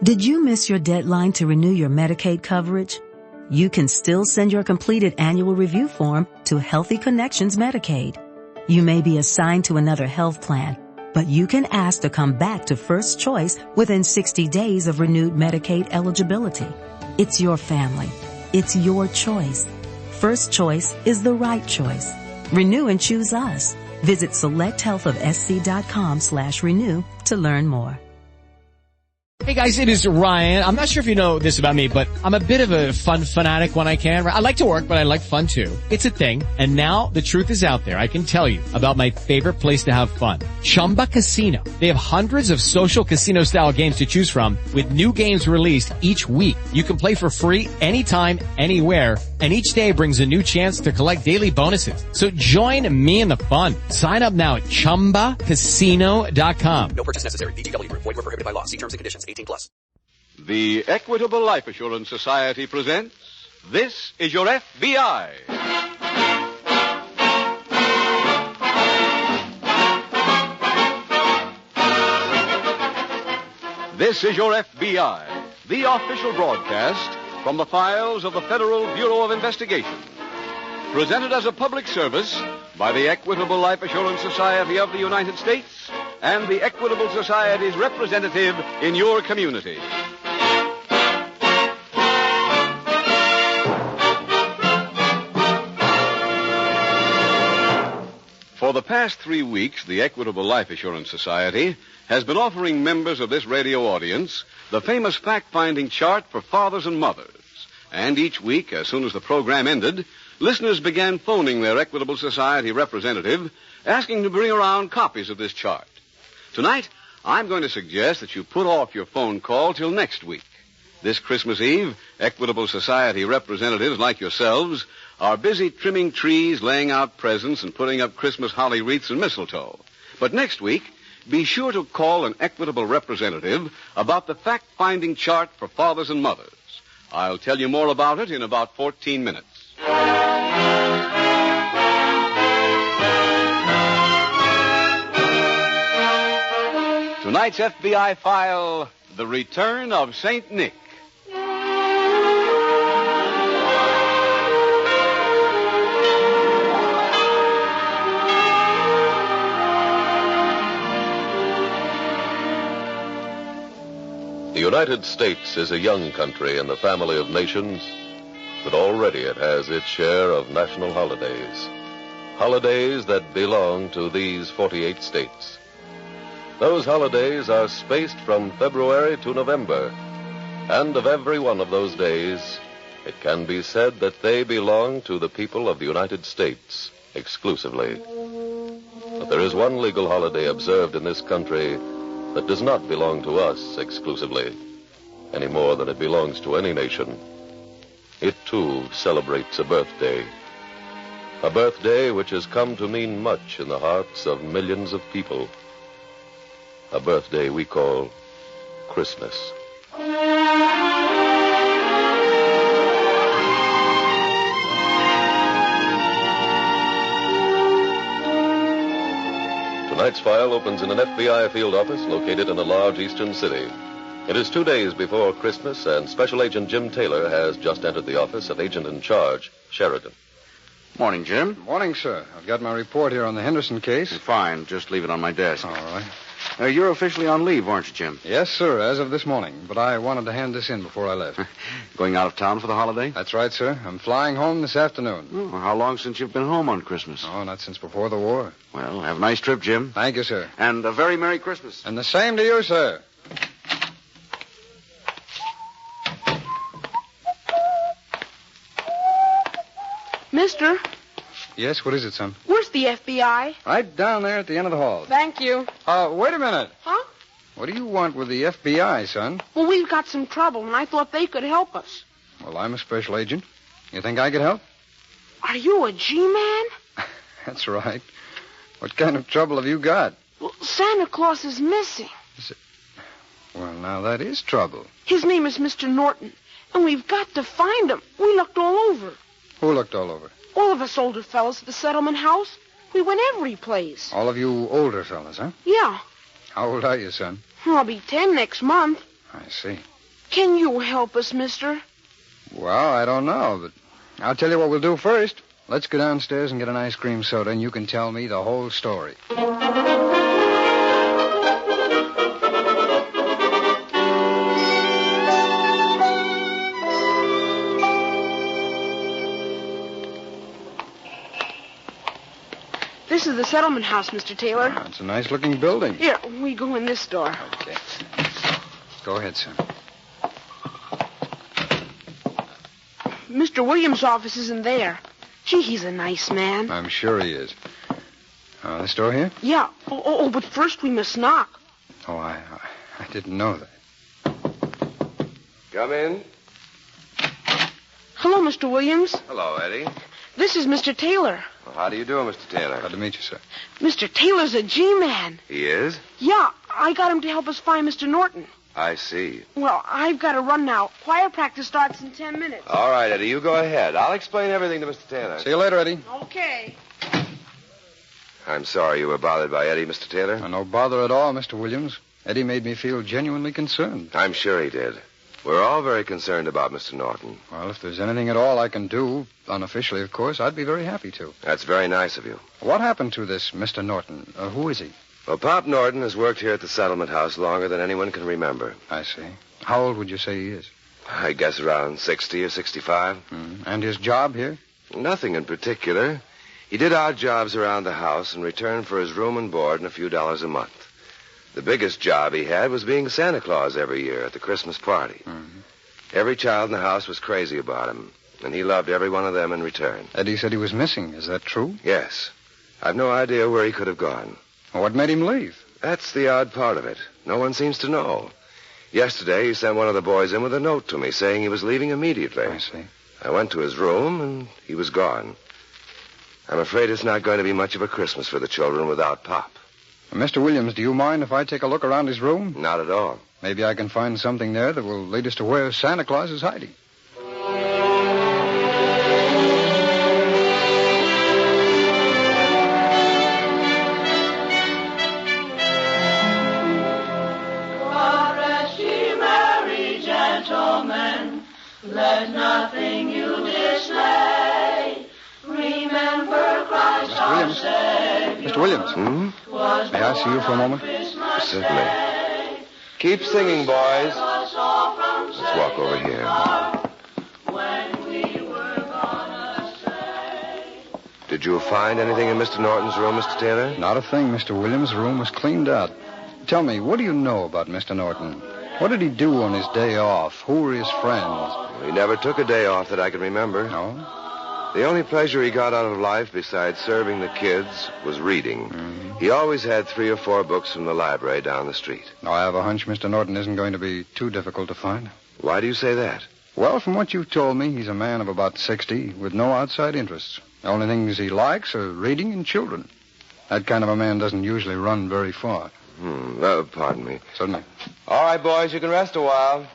Did you miss your deadline to renew your Medicaid coverage? You can still send your completed annual review form to Healthy Connections Medicaid. You may be assigned to another health plan, but you can ask to come back to First Choice within 60 days of renewed Medicaid eligibility. It's your family. It's your choice. First Choice is the right choice. Renew and choose us. Visit selecthealthofsc.com/renew to learn more. Hey guys, it is Ryan. I'm not sure if you know this about me, but I'm a bit of a fun fanatic when I can. I like to work, but I like fun too. It's a thing. And now the truth is out there. I can tell you about my favorite place to have fun. Chumba Casino. They have hundreds of social casino style games to choose from with new games released each week. You can play for free anytime, anywhere. And each day brings a new chance to collect daily bonuses. So join me in the fun. Sign up now at ChumbaCasino.com. No purchase necessary. VGW Group. Void where prohibited by law. See terms and conditions. 18+. The Equitable Life Assurance Society presents This Is Your FBI. This is Your FBI, the official broadcast from the files of the Federal Bureau of Investigation. Presented as a public service by the Equitable Life Assurance Society of the United States and the Equitable Society's representative in your community. For the past 3 weeks, the Equitable Life Assurance Society has been offering members of this radio audience the famous fact-finding chart for fathers and mothers. And each week, as soon as the program ended, listeners began phoning their Equitable Society representative, asking to bring around copies of this chart. Tonight, I'm going to suggest that you put off your phone call till next week. This Christmas Eve, Equitable Society representatives like yourselves are busy trimming trees, laying out presents, and putting up Christmas holly wreaths and mistletoe. But next week, be sure to call an Equitable representative about the fact-finding chart for fathers and mothers. I'll tell you more about it in about 14 minutes. Tonight's FBI file, The Return of St. Nick. The United States is a young country in the family of nations, but already it has its share of national holidays. Holidays that belong to these 48 states. Those holidays are spaced from February to November, and of every one of those days, it can be said that they belong to the people of the United States exclusively. But there is one legal holiday observed in this country that does not belong to us exclusively, any more than it belongs to any nation. It, too, celebrates a birthday which has come to mean much in the hearts of millions of people. A birthday we call Christmas. Tonight's file opens in an FBI field office located in a large eastern city. It is 2 days before Christmas, and Special Agent Jim Taylor has just entered the office of Agent in Charge, Sheridan. Morning, Jim. Morning, sir. I've got my report here on the Henderson case. Fine. Just leave it on my desk. All right. You're officially on leave, aren't you, Jim? Yes, sir, as of this morning. But I wanted to hand this in before I left. Going out of town for the holiday? That's right, sir. I'm flying home this afternoon. Oh, how long since you've been home on Christmas? Oh, not since before the war. Well, have a nice trip, Jim. Thank you, sir. And a very Merry Christmas. And the same to you, sir. Mister? Yes, what is it, son? Where's the FBI? Right down there at the end of the hall. Thank you. Wait a minute. Huh? What do you want with the FBI, son? Well, we've got some trouble, and I thought they could help us. Well, I'm a special agent. You think I could help? Are you a G-man? That's right. What kind of trouble have you got? Well, Santa Claus is missing. Well, now that is trouble. His name is Mr. Norton, and we've got to find him. We looked all over. Who looked all over? All of us older fellas at the settlement house. We went every place. All of you older fellas, huh? Yeah. How old are you, son? I'll be 10 next month. I see. Can you help us, mister? Well, I don't know, but I'll tell you what we'll do first. Let's go downstairs and get an ice cream soda, and you can tell me the whole story. This is the settlement house, Mr. Taylor. It's a nice-looking building. Here, we go in this door. Okay. Go ahead, son. Mr. Williams' office isn't there. Gee, he's a nice man. I'm sure he is. This door here? Yeah. Oh, but first we must knock. Oh, I didn't know that. Come in. Hello, Mr. Williams. Hello, Eddie. This is Mr. Taylor. Well, how do you do, Mr. Taylor? Glad to meet you, sir. Mr. Taylor's a G-man. He is? Yeah, I got him to help us find Mr. Norton. I see. Well, I've got to run now. Choir practice starts in 10 minutes. All right, Eddie, you go ahead. I'll explain everything to Mr. Taylor. See you later, Eddie. Okay. I'm sorry you were bothered by Eddie, Mr. Taylor. No bother at all, Mr. Williams. Eddie made me feel genuinely concerned. I'm sure he did. We're all very concerned about Mr. Norton. Well, if there's anything at all I can do, unofficially, of course, I'd be very happy to. That's very nice of you. What happened to this Mr. Norton? Who is he? Well, Pop Norton has worked here at the settlement house longer than anyone can remember. I see. How old would you say he is? I guess around 60 or 65. And his job here? Nothing in particular. He did odd jobs around the house in return for his room and board and a few dollars a month. The biggest job he had was being Santa Claus every year at the Christmas party. Every child in the house was crazy about him, and he loved every one of them in return. Eddie said he was missing. Is that true? Yes. I've no idea where he could have gone. Well, what made him leave? That's the odd part of it. No one seems to know. Yesterday, he sent one of the boys in with a note to me saying he was leaving immediately. I see. I went to his room, and he was gone. I'm afraid it's not going to be much of a Christmas for the children without Pop. Mr. Williams, do you mind if I take a look around his room? Not at all. Maybe I can find something there that will lead us to where Santa Claus is hiding. Let nothing you dismay. Remember Christ our Savior. Mr. Williams. May I see you for a moment? Certainly. Keep singing, boys. Let's walk over here. Did you find anything in Mr. Norton's room, Mr. Taylor? Not a thing, Mr. Williams. The room was cleaned out. Tell me, what do you know about Mr. Norton? What did he do on his day off? Who were his friends? He never took a day off that I can remember. No? The only pleasure he got out of life besides serving the kids was reading. He always had 3 or 4 books from the library down the street. Now, I have a hunch Mr. Norton isn't going to be too difficult to find. Why do you say that? Well, from what you've told me, he's a man of about 60 with no outside interests. The only things he likes are reading and children. That kind of a man doesn't usually run very far. Pardon me. Certainly. All right, boys, you can rest a while.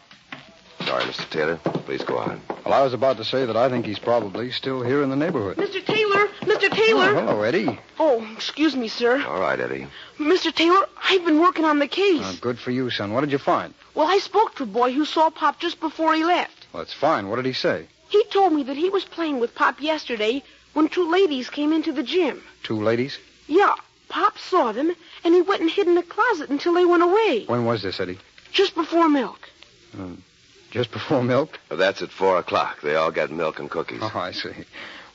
Sorry, Mr. Taylor. Please go on. Well, I was about to say that I think he's probably still here in the neighborhood. Mr. Taylor! Mr. Taylor! Oh, hello, Eddie. Oh, excuse me, sir. All right, Eddie. Mr. Taylor, I've been working on the case. Good for you, son. What did you find? Well, I spoke to a boy who saw Pop just before he left. Well, that's fine. What did he say? He told me that he was playing with Pop yesterday when 2 ladies came into the gym. 2 ladies? Yeah. Pop saw them, and he went and hid in the closet until they went away. When was this, Eddie? Just before milk. Just before milk? Well, that's at 4 o'clock. They all get milk and cookies. Oh, I see.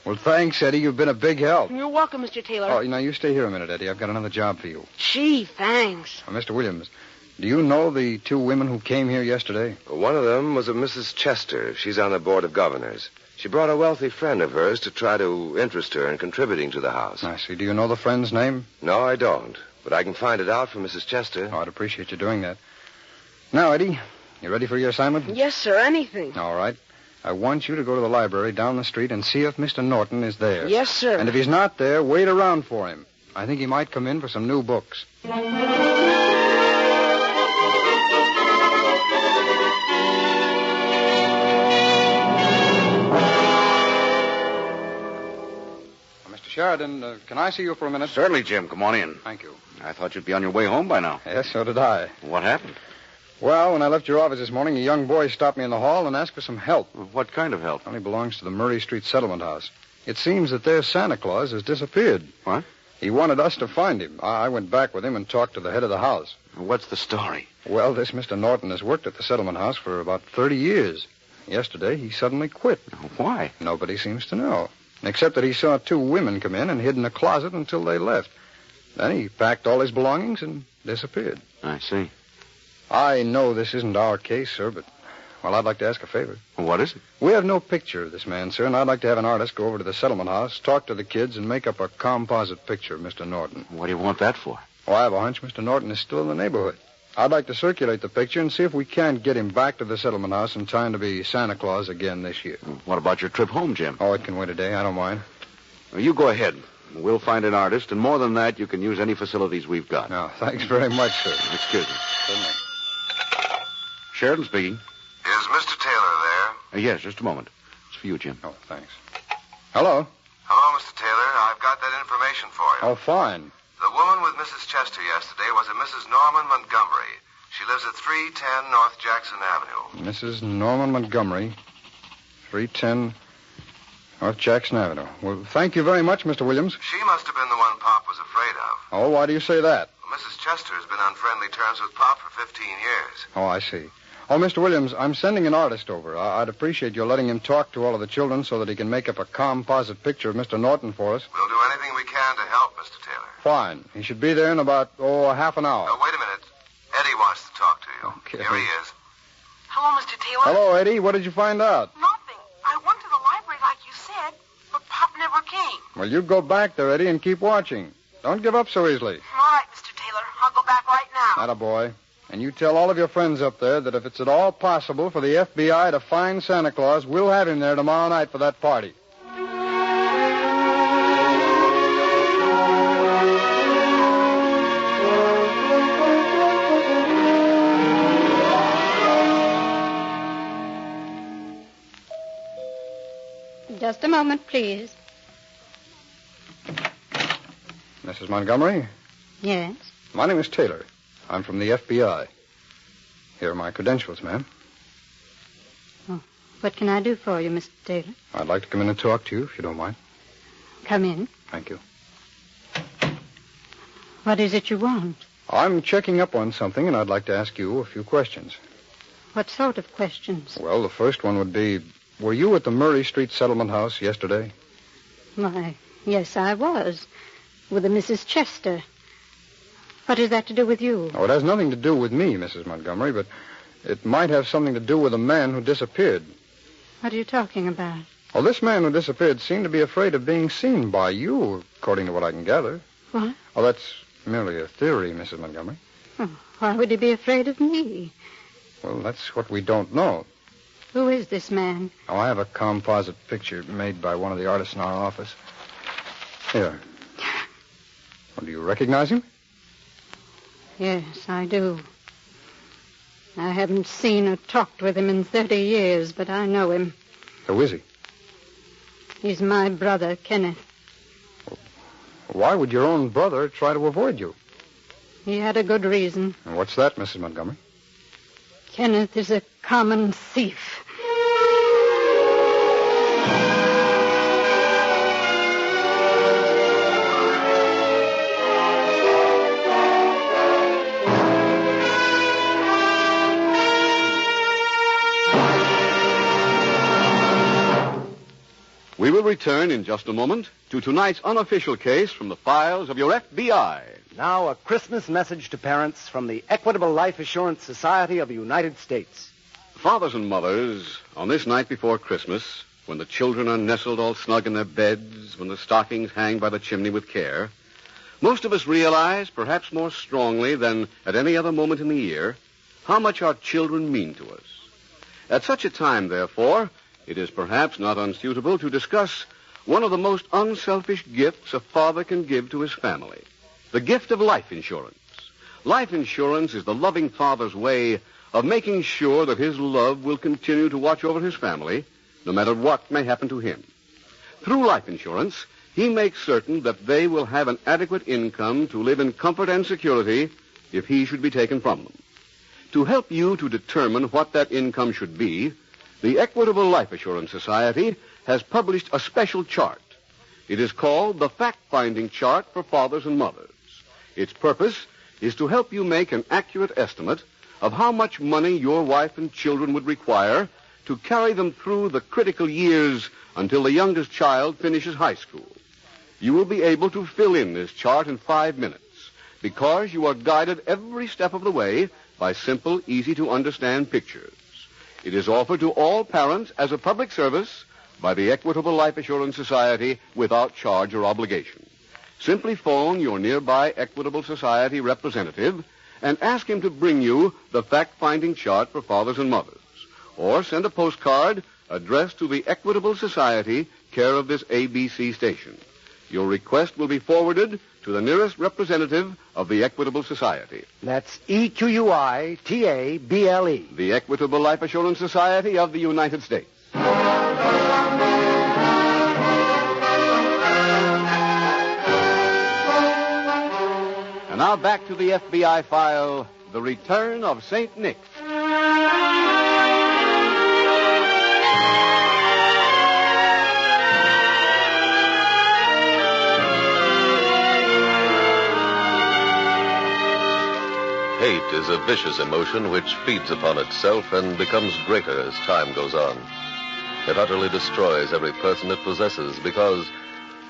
Well, thanks, Eddie. You've been a big help. You're welcome, Mr. Taylor. Oh, you stay here a minute, Eddie. I've got another job for you. Gee, thanks. Mr. Williams, do you know the 2 women who came here yesterday? One of them was a Mrs. Chester. She's on the Board of Governors. She brought a wealthy friend of hers to try to interest her in contributing to the house. I see. Do you know the friend's name? No, I don't. But I can find it out from Mrs. Chester. Oh, I'd appreciate you doing that. Now, Eddie, you ready for your assignment? Yes, sir. Anything. All right. I want you to go to the library down the street and see if Mr. Norton is there. Yes, sir. And if he's not there, wait around for him. I think he might come in for some new books. Sheridan, can I see you for a minute? Certainly, Jim. Come on in. Thank you. I thought you'd be on your way home by now. Yes, so did I. What happened? Well, when I left your office this morning, a young boy stopped me in the hall and asked for some help. What kind of help? Well, he belongs to the Murray Street Settlement House. It seems that their Santa Claus has disappeared. What? He wanted us to find him. I went back with him and talked to the head of the house. What's the story? Well, this Mr. Norton has worked at the settlement house for about 30 years. Yesterday, he suddenly quit. Why? Nobody seems to know, except that he saw 2 women come in and hid in a closet until they left. Then he packed all his belongings and disappeared. I see. I know this isn't our case, sir, but, well, I'd like to ask a favor. What is it? We have no picture of this man, sir, and I'd like to have an artist go over to the settlement house, talk to the kids, and make up a composite picture of Mr. Norton. What do you want that for? Oh, I have a hunch Mr. Norton is still in the neighborhood. I'd like to circulate the picture and see if we can't get him back to the settlement house in time to be Santa Claus again this year. What about your trip home, Jim? Oh, it can wait a day. I don't mind. Well, you go ahead. We'll find an artist, and more than that, you can use any facilities we've got. No, thanks very much, sir. Excuse me. Certainly. Sheridan speaking. Is Mr. Taylor there? Yes, just a moment. It's for you, Jim. Oh, thanks. Hello? Hello, Mr. Taylor. I've got that information for you. Oh, fine. The woman with Mrs. Chester yesterday was a Mrs. Norman Montgomery. She lives at 310 North Jackson Avenue. Mrs. Norman Montgomery, 310 North Jackson Avenue. Well, thank you very much, Mr. Williams. She must have been the one Pop was afraid of. Oh, why do you say that? Well, Mrs. Chester has been on friendly terms with Pop for 15 years. Oh, I see. Oh, Mr. Williams, I'm sending an artist over. I'd appreciate your letting him talk to all of the children so that he can make up a composite picture of Mr. Norton for us. We'll do anything we can to help, Mr. Taylor. Fine. He should be there in about, half an hour. Wait a minute. Eddie wants to talk to you. Okay. Here he is. Hello, Mr. Taylor. Hello, Eddie. What did you find out? Nothing. I went to the library like you said, but Pop never came. Well, you go back there, Eddie, and keep watching. Don't give up so easily. All right, Mr. Taylor. I'll go back right now. Attaboy. And you tell all of your friends up there that if it's at all possible for the FBI to find Santa Claus, we'll have him there tomorrow night for that party. Just a moment, please. Mrs. Montgomery? Yes? My name is Taylor. I'm from the FBI. Here are my credentials, ma'am. Oh, what can I do for you, Mr. Taylor? I'd like to come in and talk to you, if you don't mind. Come in. Thank you. What is it you want? I'm checking up on something, and I'd like to ask you a few questions. What sort of questions? Well, the first one would be, were you at the Murray Street Settlement House yesterday? Why, yes, I was. With a Mrs. Chester. What has that to do with you? Oh, it has nothing to do with me, Mrs. Montgomery, but it might have something to do with a man who disappeared. What are you talking about? Well, this man who disappeared seemed to be afraid of being seen by you, according to what I can gather. What? Oh, that's merely a theory, Mrs. Montgomery. Oh, why would he be afraid of me? Well, that's what we don't know. Who is this man? Oh, I have a composite picture made by one of the artists in our office. Here. Well, do you recognize him? Yes, I do. I haven't seen or talked with him in 30 years, but I know him. Who is he? He's my brother, Kenneth. Why would your own brother try to avoid you? He had a good reason. And what's that, Mrs. Montgomery? Kenneth is a common thief. We will return in just a moment to tonight's unofficial case from the files of your FBI. Now, a Christmas message to parents from the Equitable Life Assurance Society of the United States. Fathers and mothers, on this night before Christmas, when the children are nestled all snug in their beds, when the stockings hang by the chimney with care, most of us realize, perhaps more strongly than at any other moment in the year, how much our children mean to us. At such a time, therefore, it is perhaps not unsuitable to discuss one of the most unselfish gifts a father can give to his family, the gift of life insurance. Life insurance is the loving father's way of making sure that his love will continue to watch over his family, no matter what may happen to him. Through life insurance, he makes certain that they will have an adequate income to live in comfort and security if he should be taken from them. To help you to determine what that income should be, the Equitable Life Assurance Society has published a special chart. It is called the Fact-Finding Chart for Fathers and Mothers. Its purpose is to help you make an accurate estimate of how much money your wife and children would require to carry them through the critical years until the youngest child finishes high school. You will be able to fill in this chart in 5 minutes because you are guided every step of the way by simple, easy-to-understand pictures. It is offered to all parents as a public service by the Equitable Life Assurance Society without charge or obligation. Simply phone your nearby Equitable Society representative and ask him to bring you the fact-finding chart for fathers and mothers. Or send a postcard addressed to the Equitable Society, care of this ABC station. Your request will be forwarded to the nearest representative of the Equitable Society. That's EQUITABLE. The Equitable Life Assurance Society of the United States. And now back to the FBI file, The Return of St. Nick. Hate is a vicious emotion which feeds upon itself and becomes greater as time goes on. It utterly destroys every person it possesses because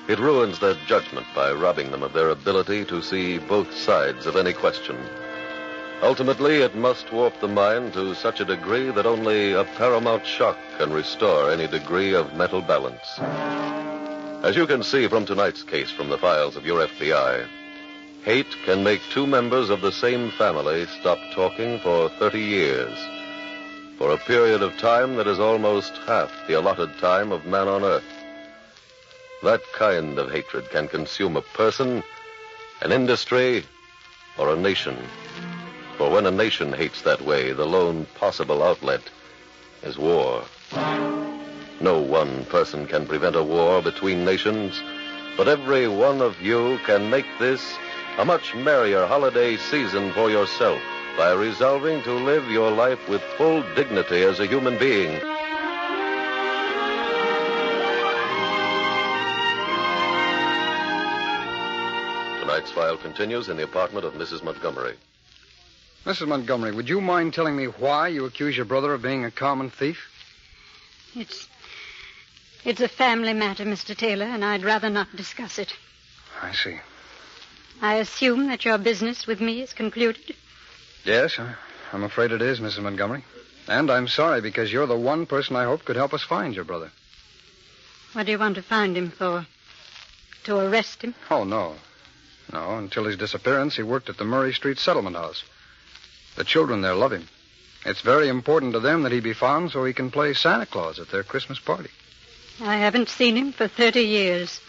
it ruins their judgment by robbing them of their ability to see both sides of any question. Ultimately, it must warp the mind to such a degree that only a paramount shock can restore any degree of mental balance. As you can see from tonight's case from the files of your FBI, hate can make two members of the same family stop talking for 30 years, for a period of time that is almost half the allotted time of man on earth. That kind of hatred can consume a person, an industry, or a nation. For when a nation hates that way, the lone possible outlet is war. No one person can prevent a war between nations, but every one of you can make this a much merrier holiday season for yourself by resolving to live your life with full dignity as a human being. Tonight's file continues in the apartment of Mrs. Montgomery. Mrs. Montgomery, would you mind telling me why you accuse your brother of being a common thief? It's a family matter, Mr. Taylor, and I'd rather not discuss it. I see. I assume that your business with me is concluded? Yes, I'm afraid it is, Mrs. Montgomery. And I'm sorry because you're the one person I hope could help us find your brother. What do you want to find him for? To arrest him? Oh, no. No, until his disappearance, he worked at the Murray Street Settlement House. The children there love him. It's very important to them that he be found so he can play Santa Claus at their Christmas party. I haven't seen him for 30 years.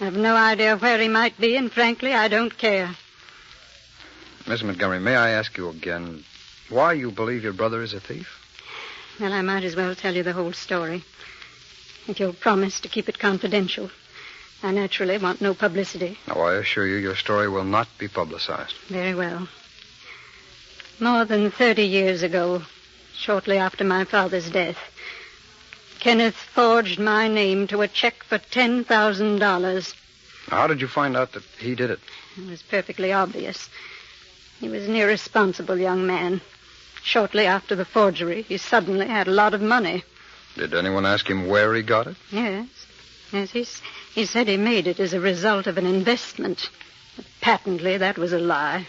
I have no idea where he might be, and frankly, I don't care. Miss Montgomery, may I ask you again why you believe your brother is a thief? Well, I might as well tell you the whole story. If you'll promise to keep it confidential. I naturally want no publicity. Oh, I assure you your story will not be publicized. Very well. More than 30 years ago, shortly after my father's death, Kenneth forged my name to a check for $10,000. How did you find out that he did it? It was perfectly obvious. He was an irresponsible young man. Shortly after the forgery, he suddenly had a lot of money. Did anyone ask him where he got it? Yes. Yes, he said he made it as a result of an investment. But patently, that was a lie.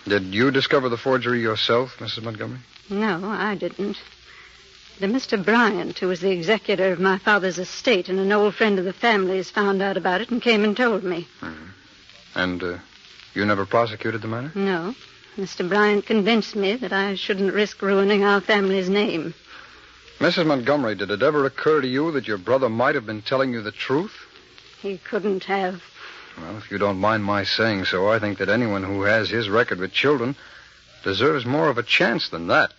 Did you discover the forgery yourself, Mrs. Montgomery? No, I didn't. The Mr. Bryant, who was the executor of my father's estate and an old friend of the family's, found out about it and came and told me. Mm-hmm. And you never prosecuted the matter? No. Mr. Bryant convinced me that I shouldn't risk ruining our family's name. Mrs. Montgomery, did it ever occur to you that your brother might have been telling you the truth? He couldn't have. Well, if you don't mind my saying so, I think that anyone who has his record with children deserves more of a chance than that.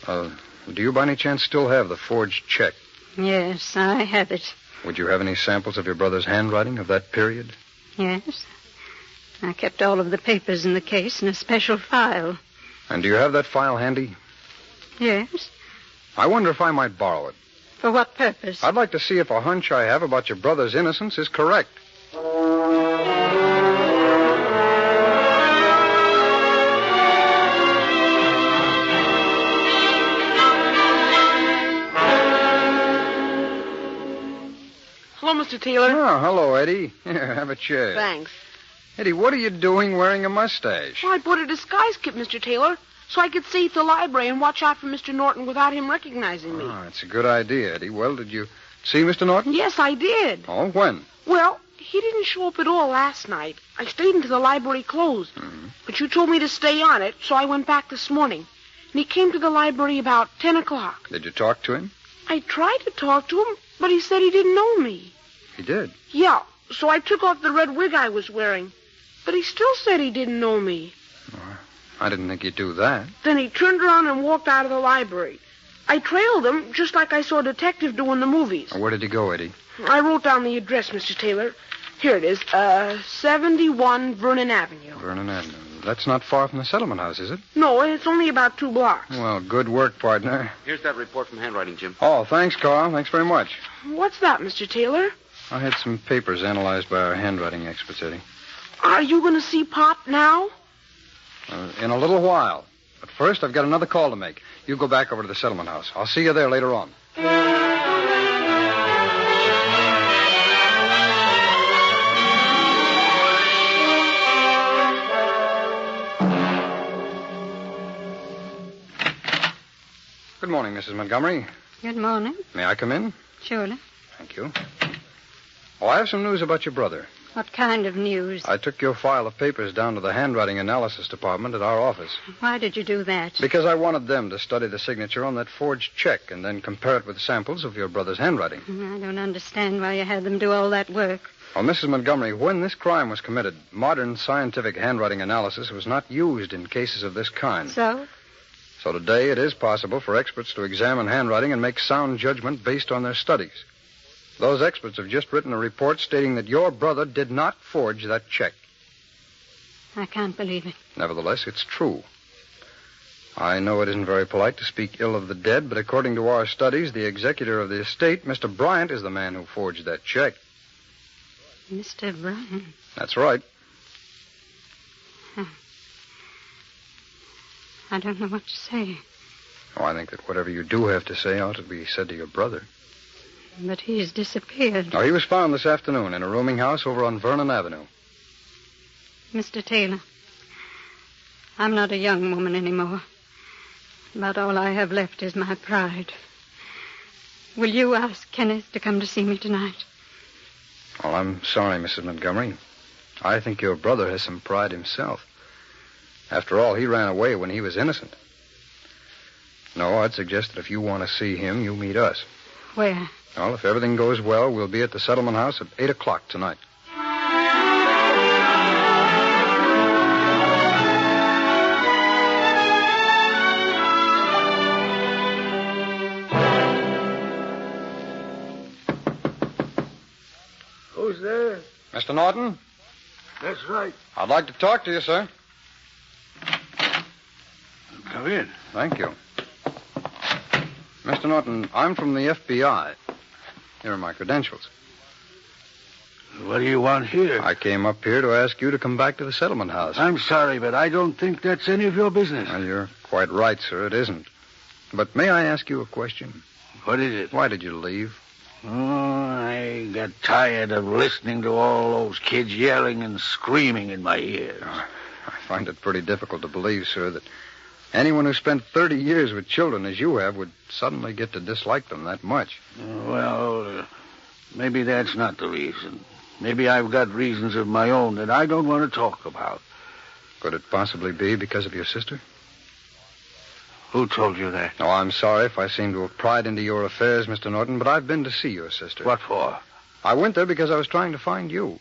Do you by any chance still have the forged check? Yes, I have it. Would you have any samples of your brother's handwriting of that period? Yes. I kept all of the papers in the case in a special file. And do you have that file handy? Yes. I wonder if I might borrow it. For what purpose? I'd like to see if a hunch I have about your brother's innocence is correct. Hello, Mr. Taylor. Oh, hello, Eddie. Here, have a chair. Thanks. Eddie, what are you doing wearing a mustache? Well, I bought a disguise kit, Mr. Taylor, so I could stay at the library and watch out for Mr. Norton without him recognizing me. Oh, that's a good idea, Eddie. Well, did you see Mr. Norton? Yes, I did. Oh, when? Well, he didn't show up at all last night. I stayed until the library closed. Mm-hmm. But you told me to stay on it, so I went back this morning. And he came to the library about 10 o'clock. Did you talk to him? I tried to talk to him, but he said he didn't know me. He did? Yeah, so I took off the red wig I was wearing. But he still said he didn't know me. Oh, I didn't think you'd do that. Then he turned around and walked out of the library. I trailed him, just like I saw a detective do in the movies. Where did he go, Eddie? I wrote down the address, Mr. Taylor. Here it is, 71 Vernon Avenue. Vernon Avenue. That's not far from the settlement house, is it? No, it's only about 2 blocks. Well, good work, partner. Here's that report from handwriting, Jim. Oh, thanks, Carl. Thanks very much. What's that, Mr. Taylor? I had some papers analyzed by our handwriting experts, Eddie. Are you going to see Pop now? In a little while. But first, I've got another call to make. You go back over to the settlement house. I'll see you there later on. Good morning, Mrs. Montgomery. Good morning. May I come in? Surely. Thank you. Oh, I have some news about your brother. What kind of news? I took your file of papers down to the handwriting analysis department at our office. Why did you do that? Because I wanted them to study the signature on that forged check and then compare it with samples of your brother's handwriting. I don't understand why you had them do all that work. Well, Mrs. Montgomery, when this crime was committed, modern scientific handwriting analysis was not used in cases of this kind. So? So today it is possible for experts to examine handwriting and make sound judgment based on their studies. Those experts have just written a report stating that your brother did not forge that check. I can't believe it. Nevertheless, it's true. I know it isn't very polite to speak ill of the dead, but according to our studies, the executor of the estate, Mr. Bryant, is the man who forged that check. Mr. Bryant? That's right. I don't know what to say. Oh, I think that whatever you do have to say ought to be said to your brother. But he's disappeared. Oh, he was found this afternoon in a rooming house over on Vernon Avenue. Mr. Taylor, I'm not a young woman anymore. About all I have left is my pride. Will you ask Kenneth to come to see me tonight? Well, I'm sorry, Mrs. Montgomery. I think your brother has some pride himself. After all, he ran away when he was innocent. No, I'd suggest that if you want to see him, you meet us. Where? Well, if everything goes well, we'll be at the settlement house at 8 o'clock tonight. Who's there? Mr. Norton? That's right. I'd like to talk to you, sir. Come in. Thank you. Mr. Norton, I'm from the FBI. Here are my credentials. What do you want here? I came up here to ask you to come back to the settlement house. I'm sorry, but I don't think that's any of your business. Well, you're quite right, sir. It isn't. But may I ask you a question? What is it? Why did you leave? Oh, I got tired of listening to all those kids yelling and screaming in my ears. I find it pretty difficult to believe, sir, that anyone who spent 30 years with children as you have would suddenly get to dislike them that much. Well, maybe that's not the reason. Maybe I've got reasons of my own that I don't want to talk about. Could it possibly be because of your sister? Who told you that? Oh, I'm sorry if I seem to have pried into your affairs, Mr. Norton, but I've been to see your sister. What for? I went there because I was trying to find you.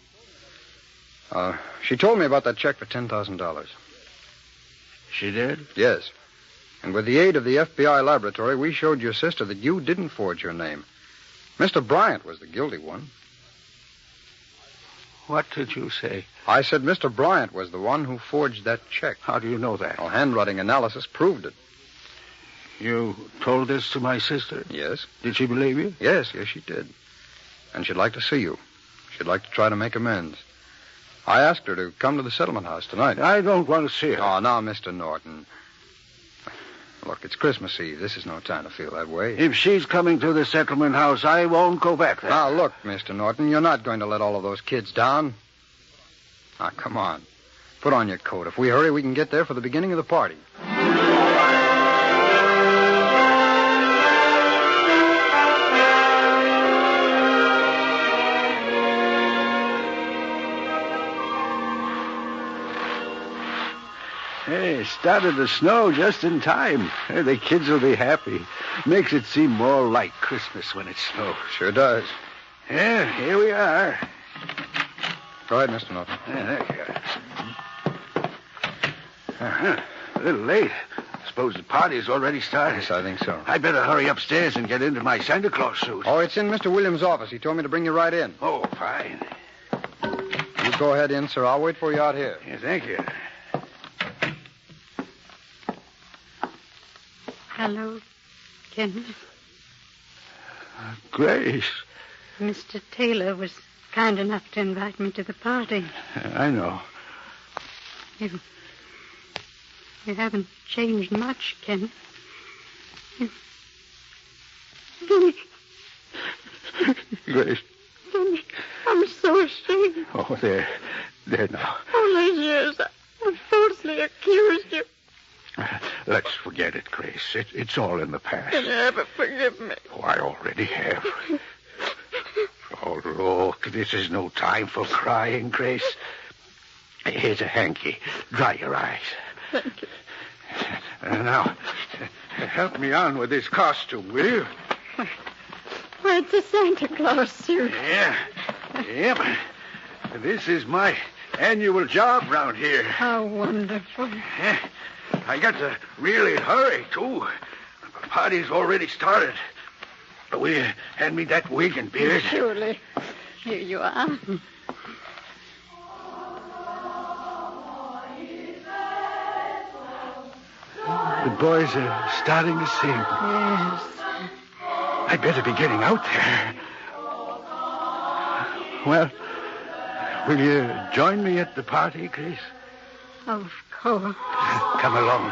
She told me about that check for $10,000. She did? Yes. And with the aid of the FBI laboratory, we showed your sister that you didn't forge your name. Mr. Bryant was the guilty one. What did you say? I said Mr. Bryant was the one who forged that check. How do you know that? Well, handwriting analysis proved it. You told this to my sister? Yes. Did she believe you? Yes, she did. And she'd like to see you. She'd like to try to make amends. I asked her to come to the settlement house tonight. I don't want to see her. Oh, now, Mr. Norton. Look, it's Christmas Eve. This is no time to feel that way. If she's coming to the settlement house, I won't go back there. Now, look, Mr. Norton, you're not going to let all of those kids down. Now, come on. Put on your coat. If we hurry, we can get there for the beginning of the party. Hey, it started to snow just in time. The kids will be happy. Makes it seem more like Christmas when it snows. Sure does. Yeah, here we are. Go ahead, Mr. Norton. Yeah, there you are. A little late. Suppose the party's already started. Yes, I think so. I'd better hurry upstairs and get into my Santa Claus suit. Oh, it's in Mr. Williams' office. He told me to bring you right in. Oh, fine. You go ahead in, sir. I'll wait for you out here. Yeah, thank you. Hello, Kenneth. Grace. Mr. Taylor was kind enough to invite me to the party. I know. You haven't changed much, Kenneth. Grace. I'm so ashamed. Oh, there now. All these years I falsely accused you. Let's forget it, Grace. It's all in the past. Can you ever forgive me? Oh, I already have. Oh, look, this is no time for crying, Grace. Here's a hanky. Dry your eyes. Thank you. Now, help me on with this costume, will you? Why, it's a Santa Claus suit. Yeah. Yep. This is my annual job round here. How wonderful. Yeah. I got to really hurry, too. The party's already started. Will you hand me that wig and beard? Surely. Here you are. The boys are starting to sing. Yes. I'd better be getting out there. Well, will you join me at the party, Grace? Of course. Come along.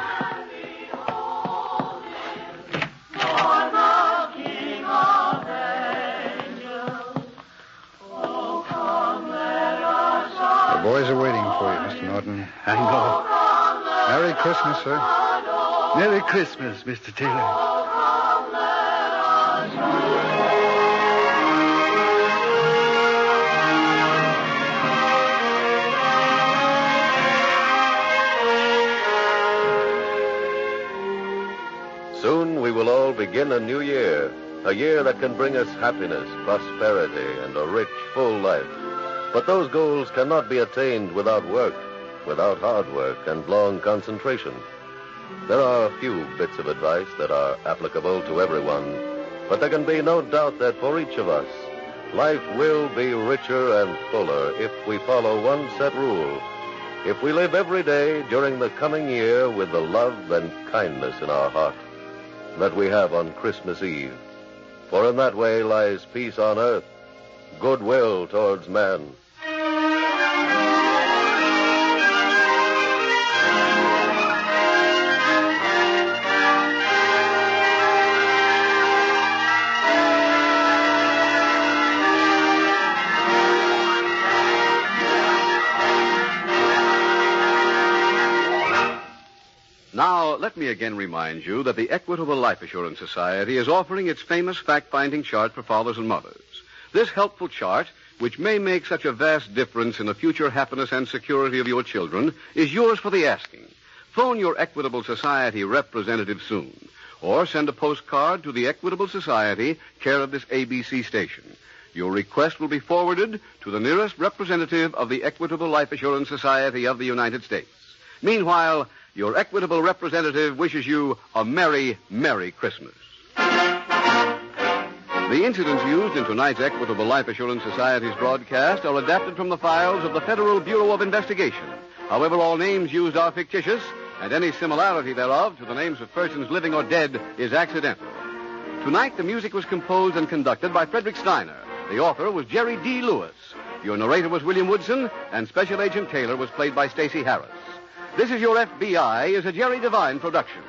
The boys are waiting for you, Mr. Norton. I know. Merry Christmas, sir. Merry Christmas, Mr. Taylor. Soon we will all begin a new year, a year that can bring us happiness, prosperity, and a rich, full life. But those goals cannot be attained without work, without hard work and long concentration. There are a few bits of advice that are applicable to everyone, but there can be no doubt that for each of us, life will be richer and fuller if we follow one set rule. If we live every day during the coming year with the love and kindness in our heart that we have on Christmas Eve. For in that way lies peace on earth, goodwill towards man. Now, let me again remind you that the Equitable Life Assurance Society is offering its famous fact-finding chart for fathers and mothers. This helpful chart, which may make such a vast difference in the future happiness and security of your children, is yours for the asking. Phone your Equitable Society representative soon, or send a postcard to the Equitable Society, care of this ABC station. Your request will be forwarded to the nearest representative of the Equitable Life Assurance Society of the United States. Meanwhile, your Equitable representative wishes you a Merry, Merry Christmas. The incidents used in tonight's Equitable Life Assurance Society's broadcast are adapted from the files of the Federal Bureau of Investigation. However, all names used are fictitious, and any similarity thereof to the names of persons living or dead is accidental. Tonight, the music was composed and conducted by Frederick Steiner. The author was Jerry D. Lewis. Your narrator was William Woodson, and Special Agent Taylor was played by Stacey Harris. This Is Your FBI is a Jerry Devine production.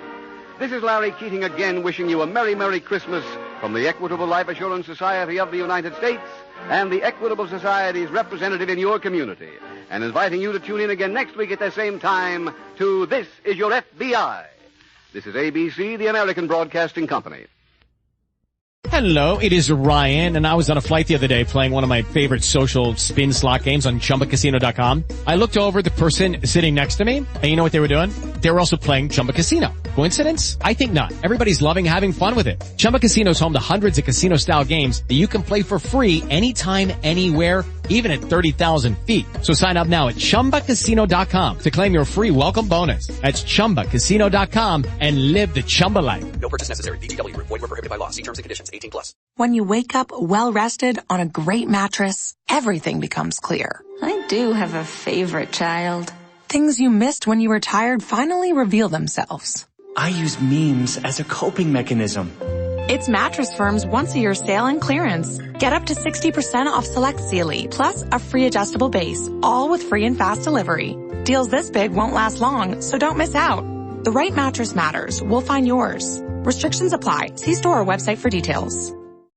This is Larry Keating again wishing you a Merry, Merry Christmas from the Equitable Life Assurance Society of the United States and the Equitable Society's representative in your community, and inviting you to tune in again next week at the same time to This Is Your FBI. This is ABC, the American Broadcasting Company. Hello, it is Ryan, and I was on a flight the other day playing one of my favorite social spin slot games on ChumbaCasino.com. I looked over at the person sitting next to me, and you know what they were doing? They were also playing Chumba Casino. Coincidence? I think not. Everybody's loving having fun with it. Chumba Casino is home to hundreds of casino-style games that you can play for free anytime, anywhere, even at 30,000 feet. So sign up now at ChumbaCasino.com to claim your free welcome bonus. That's ChumbaCasino.com and live the Chumba life. No purchase necessary. VGW. Void where prohibited by law. See terms and conditions. 18+. When you wake up well-rested on a great mattress, everything becomes clear. I do have a favorite child. Things you missed when you were tired finally reveal themselves. I use memes as a coping mechanism. It's Mattress Firm's once-a-year sale and clearance. Get up to 60% off select Sealy, plus a free adjustable base, all with free and fast delivery. Deals this big won't last long, so don't miss out. The right mattress matters. We'll find yours. Restrictions apply. See store or website for details.